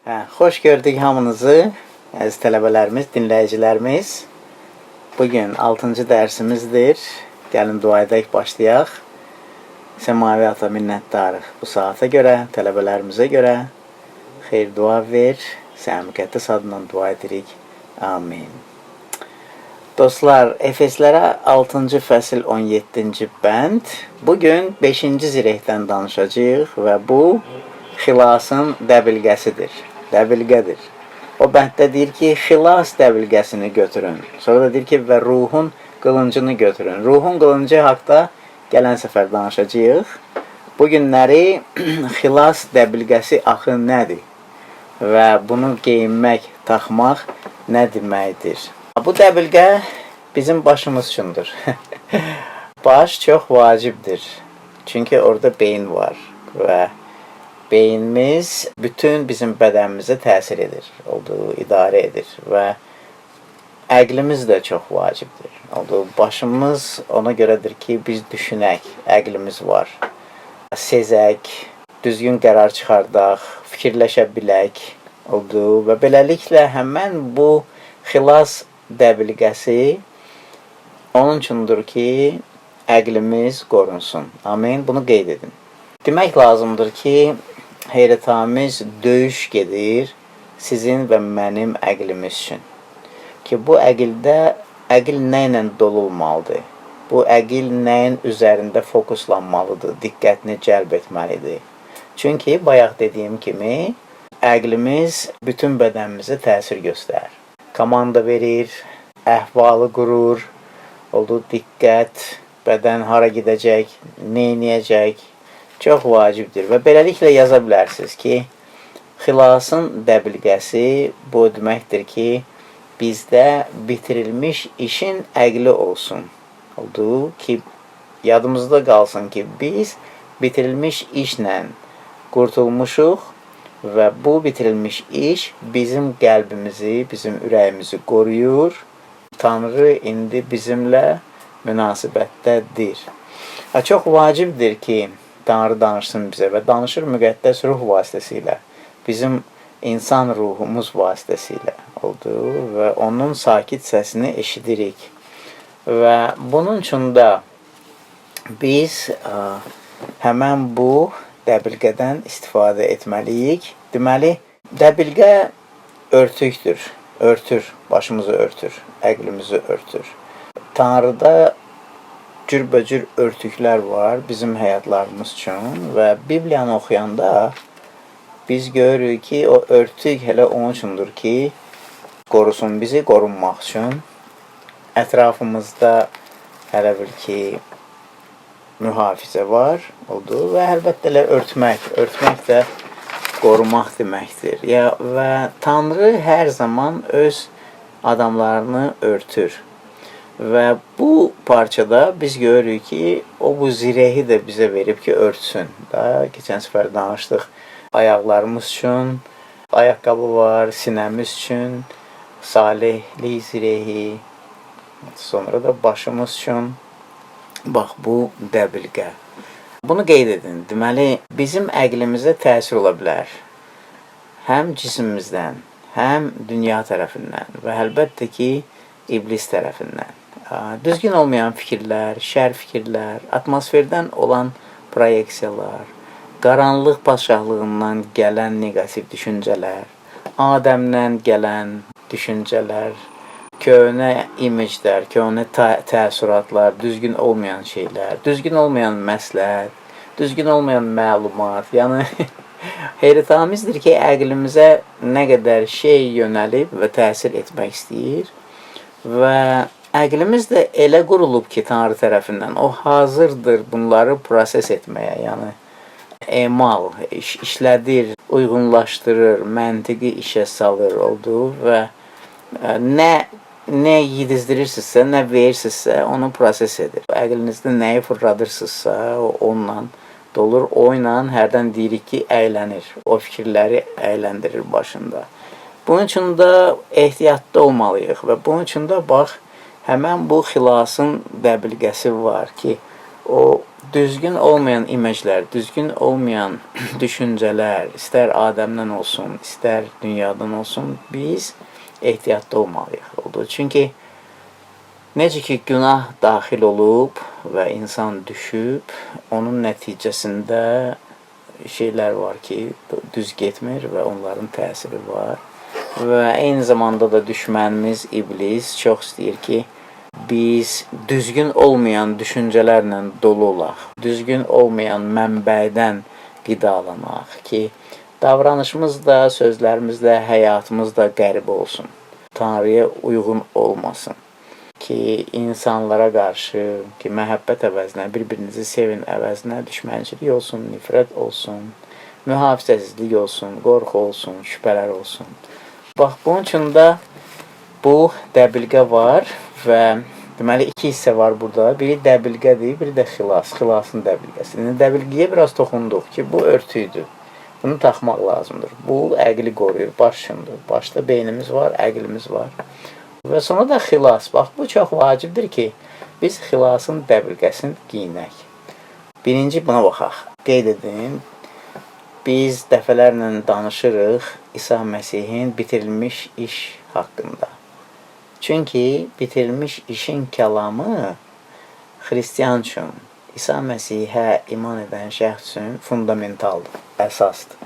Hoş gördük hamınızı, əziz tələbələrimiz, dinləyicilərimiz. Bugün 6-cı dərsimizdir. Gəlin dua edək, başlayaq. Səmavi Ata minnətdarıq bu saata görə, tələbələrimizə görə. Xeyr dua ver, sən müqəddəs adından dua edirik. Amin. Dostlar, Efeslərə 6-cı fəsil 17-ci bənd. Bugün 5-ci zirehdən danışacağıq və bu xilasın dəbilqəsidir. Dəbilqədir. O bənddə deyir ki, xilas dəbilqəsini götürün. Sonra da deyir ki, və ruhun qılıncını götürün. Ruhun qılıncı haqda gələn səfər danışacağıq. Bu günləri xilas dəbilqəsi axı nədir? Və bunu geyinmək, taxmaq nə deməkdir? Bu dəbilqə bizim başımız üçündür. Baş çox vacibdir. Çünki orada beyin var və beynimiz bütün bizim bədənimizə təsir edir, olduğu idarə edir və əqlimiz də çox vacibdir. Olduğu başımız ona görədir ki, biz düşünək, əqlimiz var. Sezək, düzgün qərar çıxardaq, fikirləşə bilək olduğu və beləliklə həmən bu xilas dəbilqəsi onun üçündür ki, əqlimiz qorunsun. Amin. Bunu qeyd edin. Demək lazımdır ki, heyrətamiz döyüş gedir sizin və mənim əqlimiz üçün. Ki bu əqil nə ilə dolu olmalıdır? Bu əqil nəyin üzərində fokuslanmalıdır, diqqətini cəlb etməlidir. Çünki bayaq dediyim kimi, əqlimiz bütün bədənimizə təsir göstərir. Komanda verir, əhvalı qurur, olduğu diqqət, bədən hara gedəcək, nə edəcək, çox vacibdir və beləliklə yaza bilərsiniz ki, xilasın dəbilqəsi bu deməkdir ki, bizdə bitirilmiş işin əqli olsun. Olduğu ki, yadımızda qalsın ki, biz bitirilmiş işlə qurtulmuşuq və bu bitirilmiş iş bizim qəlbimizi, bizim ürəyimizi qoruyur. Tanrı indi bizimlə münasibətdədir. Çox vacibdir ki, Tanrı danışsın bizə və danışır müqəddəs ruh vasitəsilə, bizim insan ruhumuz vasitəsilə olduğu və onun sakit səsini eşidirik. Və bunun üçün də biz həmən bu dəbilqədən istifadə etməliyik. Deməli, dəbilqə örtükdür, örtür, başımızı örtür, əqlimizi örtür. Tanrıda cürbəcür örtüklər var bizim həyatlarımız üçün və Bibliyanı oxuyanda biz görürük ki, o örtük elə onun üçündür ki, qorusun bizi, qorunmaq üçün. Ətrafımızda hələ bil ki, mühafizə var olduğu və əlbəttə elə örtmək də qorumaq deməkdir. Və Tanrı hər zaman öz adamlarını örtür. Və bu parçada biz görürük ki, o bu zirehi də bizə verib ki, örtsün. Keçən səfər danışdıq, ayaqlarımız üçün ayaqqabı var, sinəmiz üçün salihlik zirehi, sonra da başımız üçün bax bu dəbilqə. Bunu qeyd edin. Deməli, bizim əqlimizə təsir ola bilər. Həm cisimimizdən, həm dünya tərəfindən və əlbəttə ki, iblis tərəfindən. Düzgün olmayan fikirlər, şər fikirlər, atmosferdən olan proyeksiyalar, qaranlıq padşahlığından gələn negativ düşüncələr, Adəmdən gələn düşüncələr, köhnə imiclər, köhnə təəssüratlar, düzgün olmayan şeylər, düzgün olmayan məsləhət, düzgün olmayan məlumat. Yəni, heyrətamizdir ki, əqlimizə nə qədər şey yönəlib və təsir etmək istəyir və əqlimiz də elə qurulub ki, Tanrı tərəfindən o hazırdır bunları proses etməyə, yəni emal, işlədir, uyğunlaşdırır, məntiqi işə salır olduğu və nə yedizdirirsinizsə, nə verirsinizsə, onu proses edir. Əqlinizdə nəyi fırladırsınızsa, onunla dolur, o ilə hərdən deyirik ki, əylənir, o fikirləri əyləndirir başında. Bunun üçün də ehtiyatlı olmalıyıq və bunun üçün də bax, həmən bu xilasın dəbilqəsi var ki, o düzgün olmayan imajlar, düzgün olmayan düşüncələr, istər Adəmdən olsun, istər dünyadan olsun, biz ehtiyatlı olmalıyıq. Çünki necə ki günah daxil olub və insan düşüb, onun nəticəsində şeylər var ki, düz getmir və onların təsiri var. Və eyni zamanda da düşmənimiz iblis çox istəyir ki, biz düzgün olmayan düşüncələrlə dolu olaq, düzgün olmayan mənbədən qidalanaq ki, davranışımız da, sözlərimiz də, həyatımız da qəribə olsun. Tanrıya uyğun olmasın ki, insanlara qarşı ki, məhəbbət əvəzinə, bir-birinizi sevin əvəzinə düşmənçilik olsun, nifrət olsun, mühafizəsizlik olsun, qorxu olsun, şübhələr olsun. Bax, bunun üçün də bu dəbilqə var və deməli iki hissə var burada. Biri dəbilqədir, biri də xilas, xilasın dəbilqəsi. Dəbilqəyə biraz toxunduq ki, bu örtüydür. Bunu taxmaq lazımdır. Bu əqli qoruyur, baş şundur. Başda beynimiz var, əqlimiz var. Və sonra da xilas. Bax, bu çox vacibdir ki, biz xilasın dəbilqəsini giyinək. Birinci buna baxaq. Qeyd edin, biz dəfələrlə danışırıq İsa Məsihin bitirilmiş iş haqqında. Çünki bitirilmiş işin kəlamı xristiyan üçün, İsa Məsihə iman edən şəxs üçün fundamentaldır, əsasdır.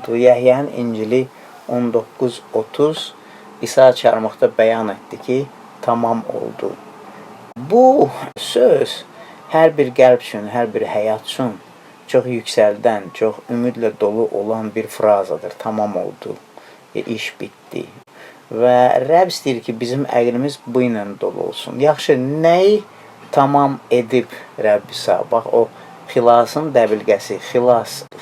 Yəhyanın İncili 19:30 İsa çarmıqda bəyan etdi ki, tamam oldu. Bu söz hər bir qəlb üçün, hər bir həyat üçün çox yüksəldən, çox ümidlə dolu olan bir frazadır. Tamam oldu, iş bitdi. Və Rəbb istəyir ki, bizim əqlimiz bu ilə dolu olsun. Yaxşı, nəyi tamam edib Rəbb İsa? Bax, o xilasın dəbilqəsi,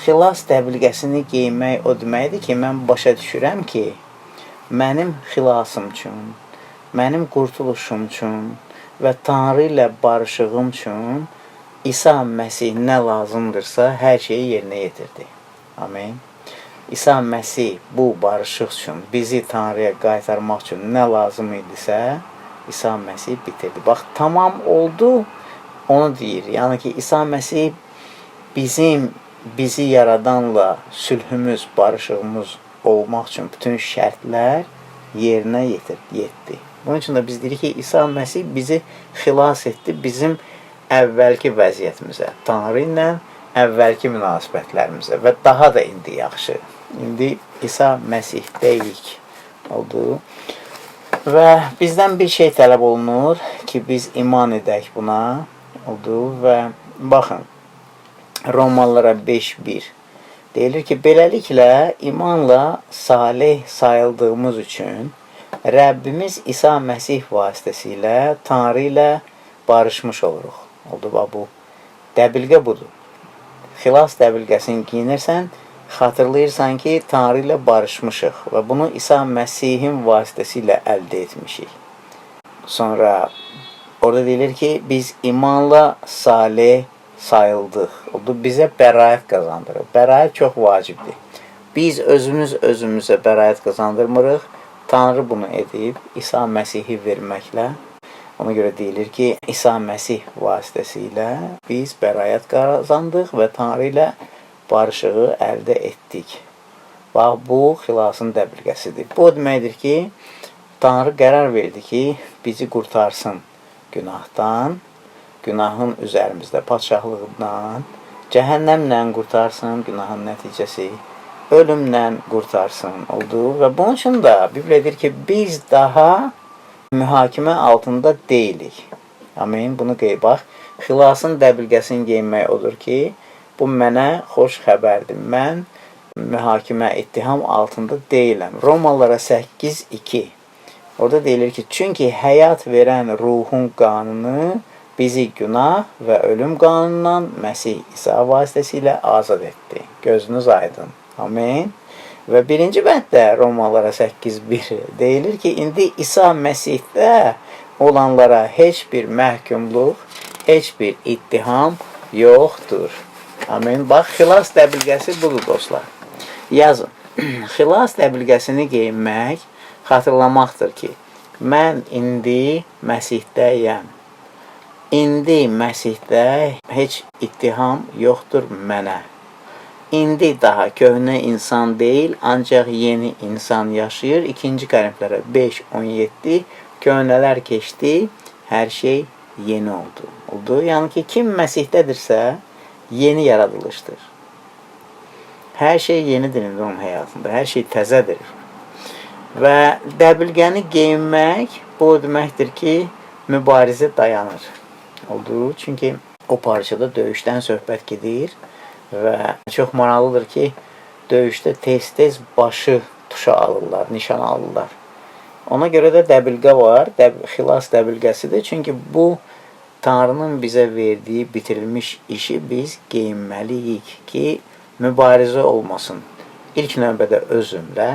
xilas dəbilqəsini geymək o deməkdir ki, mən başa düşürəm ki, mənim xilasım üçün, mənim qurtuluşum üçün və Tanrı ilə barışığım üçün İsa Məsih nə lazımdırsa, hər şeyi yerinə yetirdi. Amin. İsa Məsih bu barışıq üçün, bizi Tanrıya qaytarmaq üçün nə lazım idisə, İsa Məsih bitirdi. Bax, tamam oldu, onu deyir. Yəni ki, İsa Məsih bizi yaradanla sülhümüz, barışığımız olmaq üçün bütün şərtlər yerinə yetdi. Bunun üçün də biz deyirik ki, İsa Məsih bizi xilas etdi bizim əvvəlki vəziyyətimizə, Tanrı ilə əvvəlki münasibətlərimizə və daha da indi yaxşı. İndi İsa Məsihdəyik oldu. Və bizdən bir şey tələb olunur ki, biz iman edək buna oldu və baxın, Romalılara 5:1 deyilir ki, beləliklə imanla salih sayıldığımız üçün Rəbbimiz İsa Məsih vasitəsilə Tanrı ilə barışmış oluruq. Bu dəbilqə budur. Xilas dəbilqəsini giyinirsən, xatırlayırsan ki, Tanrı ilə barışmışıq və bunu İsa Məsihin vasitəsilə əldə etmişik. Sonra orada deyilir ki, biz imanla salih sayıldıq. Bizə bəraət qazandırır. Bəraət çox vacibdir. Biz özümüzə bəraət qazandırmırıq. Tanrı bunu edib, İsa Məsihi verməklə. Ona görə deyilir ki, İsa Məsih vasitəsilə biz bəraət qazandıq və Tanrı ilə barışığı əldə etdik. Bax, bu xilasın dəbilqəsidir. Bu deməkdir ki, Tanrı qərar verdi ki, bizi qurtarsın günahdan, günahın üzərimizdə padşahlığından, cəhənnəmlə qurtarsın, günahın nəticəsi, ölümlə qurtarsın oldu. Və bunun üçün də Biblia deyir ki, biz daha mühakimə altında deyilik. Amin. Bunu qeyd bax. Xilasın dəbilqəsini geyinmək odur ki, bu mənə xoş xəbərdir. Mən mühakimə, ittiham altında deyiləm. Romalılara 8:2 orada deyilir ki, çünki həyat verən ruhun qanunu bizi günah və ölüm qanunundan Məsih İsa vasitəsilə azad etdi. Gözünüz aydın. Amin. Və birinci bənddə Romalılara 8:1 deyilir ki, indi İsa Məsihdə olanlara heç bir məhkumluq, heç bir ittiham yoxdur. Amin. Bax, xilas dəbilqəsi budur, dostlar. Yazın. Xilas dəbilqəsini geyinmək, xatırlamaqdır ki, mən indi Məsihdəyəm. İndi Məsihdə heç ittiham yoxdur mənə. İndi daha köhnə insan deyil, ancaq yeni insan yaşayır. 2-ci Korinflərə 5:17 köhnələr keçdi, hər şey yeni oldu. Yəni ki, kim Məsihdədirsə, yeni yaradılışdır. Hər şey yenidir indi onun həyatında, hər şey təzədir. Və dəbilqəni geyinmək bu deməkdir ki, mübarizə dayanır. Çünki o parçada döyüşdən söhbət gedir və çox maraqlıdır ki, döyüşdə tez-tez başı tuşa alırlar, nişan alırlar. Ona görə də dəbilqə var, xilas dəbilqəsidir. Çünki bu, Tanrının bizə verdiyi bitirilmiş işi biz geyinməliyik ki, mübarizə olmasın. İlk növbədə özümlə,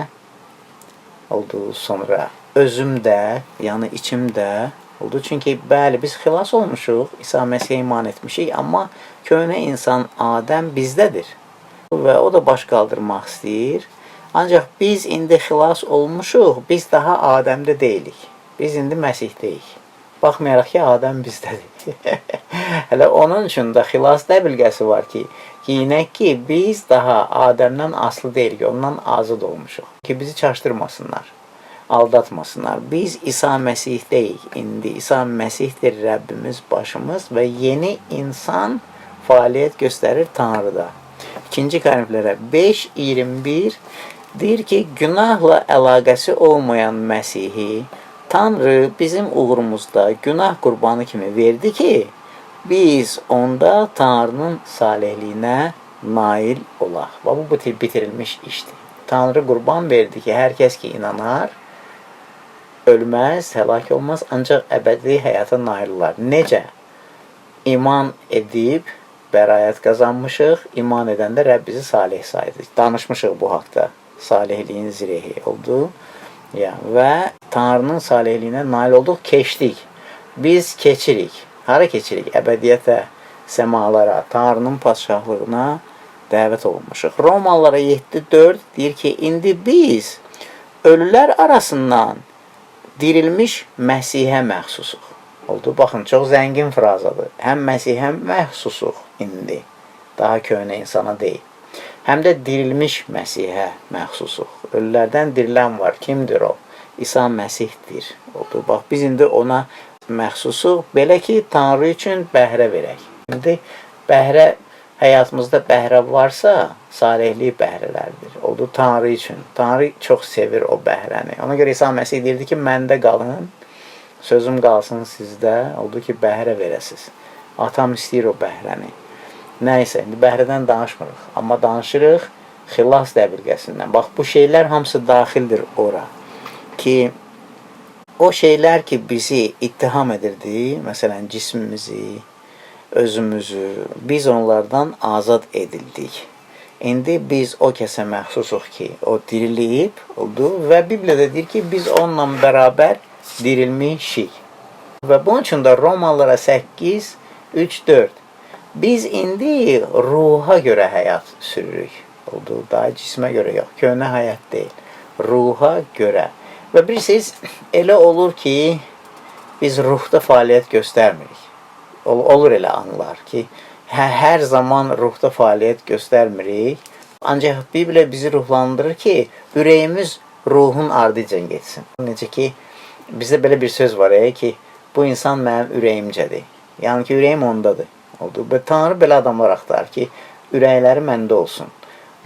sonra özümdə, yəni içimdə oldu. Çünki bəli, biz xilas olmuşuq, İsa Məsihə iman etmişik, amma köhnə insan Adəm bizdədir. Və o da baş qaldırmaq istəyir. Ancaq biz indi xilas olmuşuq, biz daha Adəmdə deyilik. Biz indi Məsihdəyik. Baxmayaraq ki, Adəm bizdədir. Hələ onun üçün də xilas dəbilqəsi var ki, geyinək ki, biz daha Adəmdən asılı deyilik, ondan azad olmuşuq. Ki, bizi çaşdırmasınlar, aldatmasınlar. Biz İsa Məsihdəyik. İndi İsa Məsihdir Rəbbimiz, başımız və yeni insan fəaliyyət göstərir Tanrıda. 2-ci Korinflərə 5:21 deyir ki, günahla əlaqəsi olmayan Məsihi Tanrı bizim uğrumuzda günah qurbanı kimi verdi ki, biz onda Tanrının salihliyinə nail olaq. Və bu bitirilmiş işdir. Tanrı qurban verdi ki, hər kəs ki inanar, ölməz, həlak olmaz, ancaq əbədi həyata nail olar. Necə? İman edib bəraət qazanmışıq, iman edəndə Rəbb bizi salih saydı. Danışmışıq bu haqda. Salihliyin zirehi oldu. Və Tanrının salihliyinə nail olduq, keçdik. Biz keçirik. Hara keçirik? Əbədiyyətə, səmalara, Tanrının padşahlığına dəvət olunmuşuq. Romalılara 7:4 deyir ki, indi biz ölülər arasından dirilmiş Məsihə məxsusuq. Baxın, çox zəngin frazadır. Həm Məsihə məxsusuq indi, daha köhnə insana deyil. Həm də dirilmiş Məsihə məxsusuq. Ölülərdən dirilən var. Kimdir o? İsa Məsihdir. Bax, biz indi ona məxsusuq. Belə ki, Tanrı üçün bəhrə verək. İndi bəhrə, həyatımızda bəhrə varsa, salihlik bəhrələrdir. Tanrı üçün. Tanrı çox sevir o bəhrəni. Ona görə İsa Məsih deyirdi ki, məndə qalın, sözüm qalsın sizdə, ki, bəhrə verəsiz. Atam istəyir o bəhrəni. Nəysə, indi bəhrədən danışmırıq. Amma danışırıq xilas dəbilqəsindən. Bax, bu şeylər hamısı daxildir ora. Ki, o şeylər ki, bizi ittiham edirdi, məsələn, cismimizi, özümüzü, biz onlardan azad edildik. İndi biz o kəsə məxsusuq ki, o diriliyib oldu və Bibliyada deyir ki, biz onunla bərabər dirilmişik. Və bunun üçün də Romalılara 8:3-4 biz indi ruha görə həyat sürürük. Daha cismə görə yox, köhnə həyat deyil. Ruha görə. Və bilirsiniz, elə olur ki, biz ruhda fəaliyyət göstərmirik. Olur elə anlar ki, hər zaman ruhda fəaliyyət göstərmirik. Ancaq Bibliya bizi ruhlandırır ki, ürəyimiz ruhun ardıcan getsin. Necə ki, bizdə belə bir söz var ki, bu insan mənim ürəyimcədir. Yəni ki, ürəyim ondadır. Və Tanrı belə adamlar axtarır ki, ürəkləri məndə olsun.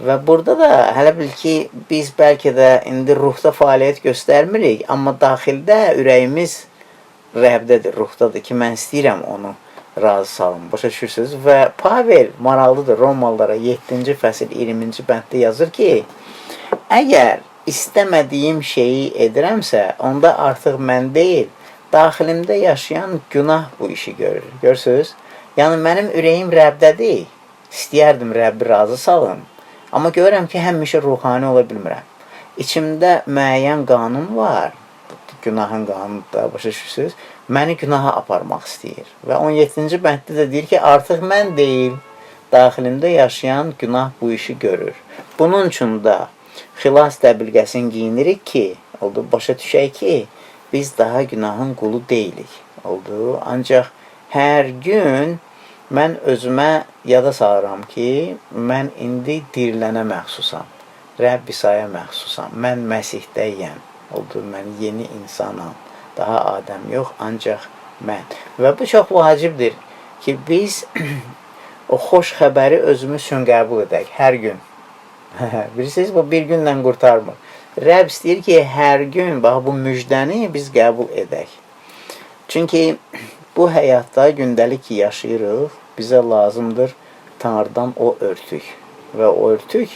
Və burada da hələ bil ki, biz bəlkə də indi ruhda fəaliyyət göstərmirik, amma daxildə ürəyimiz Rəbdədir, ruhdadır ki, mən istəyirəm onu razı salım. Başa düşürsünüz? Və Pavel maraqlıdır, Romalılara 7-ci fəsil 20-ci bənddə yazır ki, əgər istəmədiyim şeyi edirəmsə, onda artıq mən deyil, daxilimdə yaşayan günah bu işi görür. Görürsünüz? Yəni, mənim ürəyim Rəbdədir. İstəyərdim Rəbbi razı salım. Amma görürəm ki, həmişə ruhani ola bilmirəm. İçimdə müəyyən qanun var. Günahın qanunu da, başa düşürsünüz. Məni günaha aparmaq istəyir. Və 17-ci bənddə də deyir ki, artıq mən deyil, daxilimdə yaşayan günah bu işi görür. Bunun üçün də xilas dəbilqəsini giyinirik ki, başa düşək ki, biz daha günahın qulu deyilik. Ancaq hər gün mən özümə yada salıram ki, mən indi dirilənə məxsusam. Rəbb İsa'ya məxsusam. Mən Məsihdəyəm. Oldu, mən yeni insanam. Daha Adəm yox, ancaq mən. Və bu çox vacibdir ki, biz o xoş xəbəri özümüz üçün qəbul edək hər gün. Bilirsiniz, bu bir günlə qurtarmır. Rəbb istəyir ki, hər gün bax, bu müjdəni biz qəbul edək. Çünki bu həyatda gündəlik ki, yaşayırıq, bizə lazımdır Tanrıdan o örtük. Və o örtük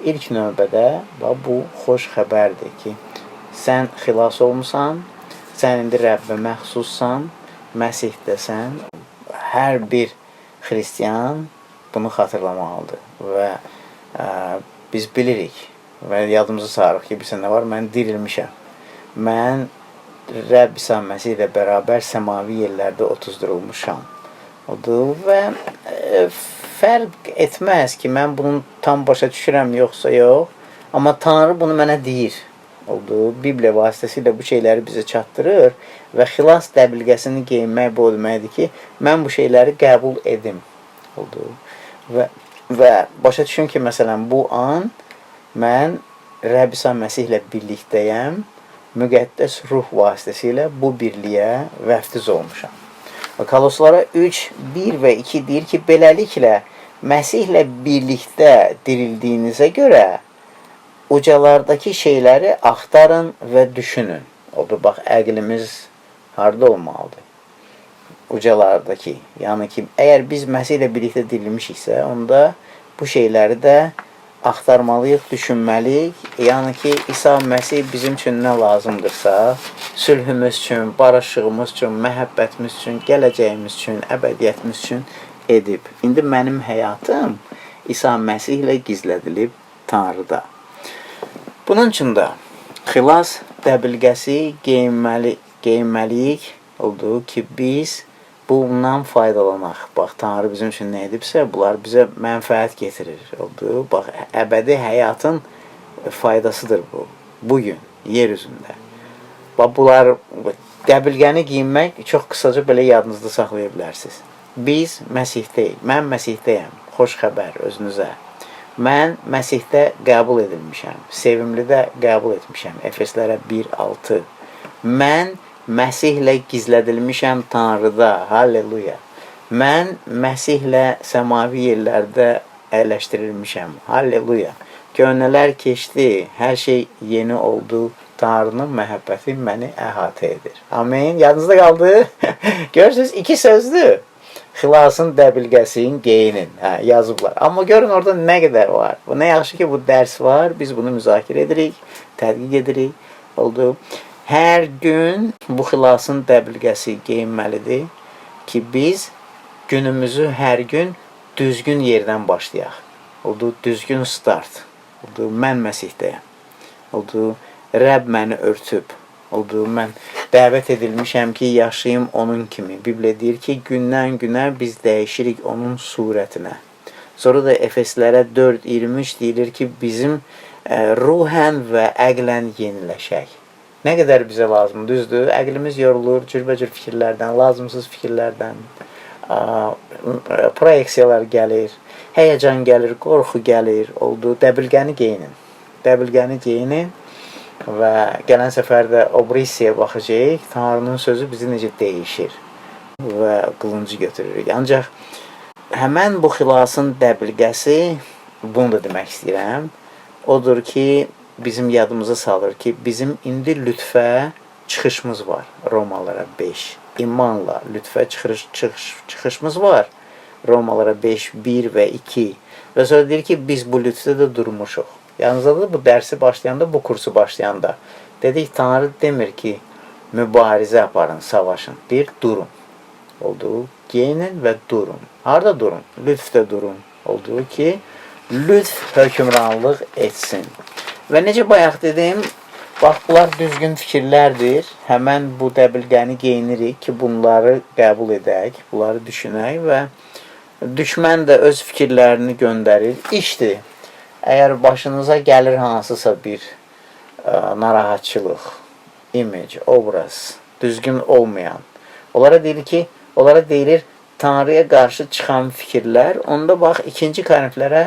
ilk növbədə bax, bu xoş xəbərdir ki, sən xilas olmusan, sən indi Rəbbə məxsussan, Məsihdəsən. Hər bir xristiyan bunu xatırlamalıdır və biz bilirik və yadımızı sarıq ki, bilsən nə var? Mən dirilmişəm. Mən Rəbb İsa Məsih ilə bərabər səmavi yerlərdə otuzdurulmuşam. Odur və fərq etməz ki, mən bunu tam başa düşürəm, yoxsa yox. Amma Tanrı bunu mənə deyir. Oldu. Bibliya vasitəsilə bu şeyləri bizə çatdırır və xilas dəbilqəsini geyinmək bu deməkdir ki, mən bu şeyləri qəbul edim. Oldu. Və başa düşün ki, məsələn, bu an mən Rəbb İsa Məsihlə birlikdəyəm, müqəddəs ruh vasitəsilə bu birliyə vəftiz olmuşam. Koloslara 3, 1 və 2 deyir ki, beləliklə Məsihlə birlikdə dirildiyinizə görə ucalardakı şeyləri axtarın və düşünün. Odur, bax, əqlimiz harada olmalıdır? Ucalardakı. Yəni ki, əgər biz Məsihlə birlikdə dirilmişiksə, onda bu şeyləri də axtarmalıyıq, düşünməliyik. Yəni ki, İsa Məsih bizim üçün nə lazımdırsa, sülhümüz üçün, barışığımız üçün, məhəbbətimiz üçün, gələcəyimiz üçün, əbədiyyətimiz üçün edib. İndi mənim həyatım İsa Məsihlə gizlədilib Tanrıda. Bunun üçün də xilas dəbilqəsi geyinməliyik olduğu ki, biz bundan faydalanaq. Bax, Tanrı bizim üçün nə edibsə, bunlar bizə mənfəət getirir. Oldu. Bax, əbədi həyatın faydasıdır bu. Bugün, yer üzündə. Bax, bunlar, dəbilqəni giyinmək çox qısaca belə yadınızda saxlaya bilərsiniz. Biz Məsihdəyik. Mən Məsihdəyəm. Xoş xəbər özünüzə. Mən Məsihdə qəbul edilmişəm. Sevimlidə qəbul etmişəm. Efeslərə 1:6. Mən Məsihlə gizlədilmişəm Tanrıda. Halleluya. Mən Məsihlə səmavi yerlərdə əyləşdirilmişəm. Halleluya. Köhnələr keçdi. Hər şey yeni oldu. Tanrının məhəbbəti məni əhatə edir. Amin. Yadınızda qaldı? Görürsünüz, 2 sözdür. Xilasın dəbilqəsini geyinin. Yazıblar. Amma görün orada nə qədər var. Nə yaxşı ki, bu dərs var. Biz bunu müzakirə edirik, tədqiq edirik. Oldu. Hər gün bu xilasın dəbilqəsi geyinməlidir ki, biz günümüzü hər gün düzgün yerdən başlayaq. Oldu. Düzgün start. Oldu. Mən Məsihdəyəm. Oldu. Rəbb məni örtüb. Oldu. Mən dəvət edilmişəm ki, yaşayım onun kimi. Bibliya deyir ki, gündən günə biz dəyişirik onun surətinə. Sonra da Efeslərə 4:23 deyilir ki, bizim ruhən və əqlən yeniləşək. Nə qədər bizə lazım, düzdür? Əqlimiz yorulur, cürbəcür fikirlərdən, lazımsız fikirlərdən, proyeksiyalar gəlir, həyəcan gəlir, qorxu gəlir, oldu. Dəbilqəni geyinin. Dəbilqəni geyinin. Və gələn səfərdə obrisiyə baxacaq, Tanrının sözü bizi necə dəyişir və qılıncı götürürük. Ancaq həmən bu xilasın dəbilqəsi, bunu da demək istəyirəm, odur ki, bizim yadımıza salır ki, bizim indi lütfə çıxışımız var. Romalara 5. İmanla lütfə çıxışımız var. Romalara 5, 1 və 2. Və sonra deyir ki, biz bu lütfdə də durmuşuq. Yalnızca da bu dərsi başlayanda, bu kursu başlayanda dedik, Tanrı demir ki, mübarizə aparın, savaşın. Bir, durun. Oldu. Geyinin və durun. Harada durun? Lütfdə durun. Oldu ki, lütf hökmranlıq etsin. Və necə bayaq dedim, bax, bunlar düzgün fikirlərdir. Həmən bu dəbilqəni geyinirik ki, bunları qəbul edək, bunları düşünək və düşmən də öz fikirlərini göndərir. İşdir. Əgər başınıza gəlir hansısa bir narahatçılıq, image, obraz, düzgün olmayan, onlara deyir ki, onlara deyilir Tanrıya qarşı çıxan fikirlər. Onda bax, 2-ci Korinflərə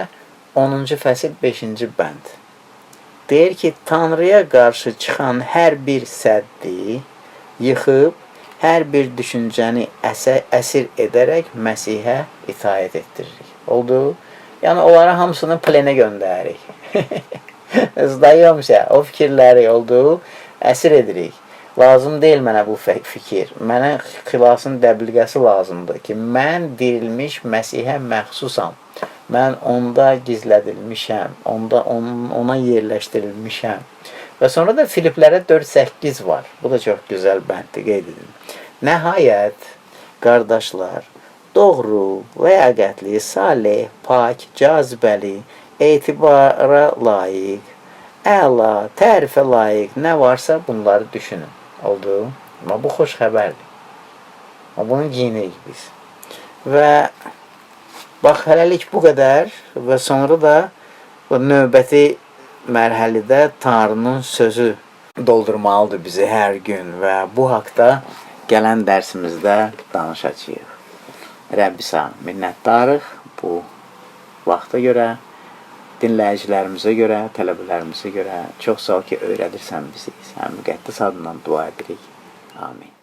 10-cu fəsil 5-ci bənd. Deyir ki, Tanrıya qarşı çıxan hər bir səddi yıxıb, hər bir düşüncəni əsir edərək Məsihə itaət etdiririk. Oldu? Yəni, onlara hamısını plenə göndəririk. Zdayomsə, o fikirləri oldu, əsir edirik. Lazım deyil mənə bu fikir. Mənə xilasın dəbilqəsi lazımdır ki, mən dirilmiş Məsihə məxsusam. Mən onda gizlədilmişəm, ona yerləşdirilmişəm. Və sonra da Filiplərə 4:8 var. Bu da çox gözəl bənddir, qeyd edin. Nəhayət, qardaşlar, doğru, ləyaqətli, salih, pak, cazibəli, etibara layiq, əla, tərifə layiq nə varsa bunları düşünün. Oldu? Amma bu xoş xəbərdir. Amma bunu giyinirik biz. Və bax, hələlik bu qədər və sonra da növbəti mərhələdə Tanrının sözü doldurmalıdır bizi hər gün və bu haqda gələn dərsimizdə danışacağıq. Rəbbisə minnətdarıq bu vaxta görə, dinləyicilərimizə görə, tələbələrimizə görə. Çox sağ ol ki, öyrədirsən bizi. Sən müqəddəs adından dua edirik. Amin.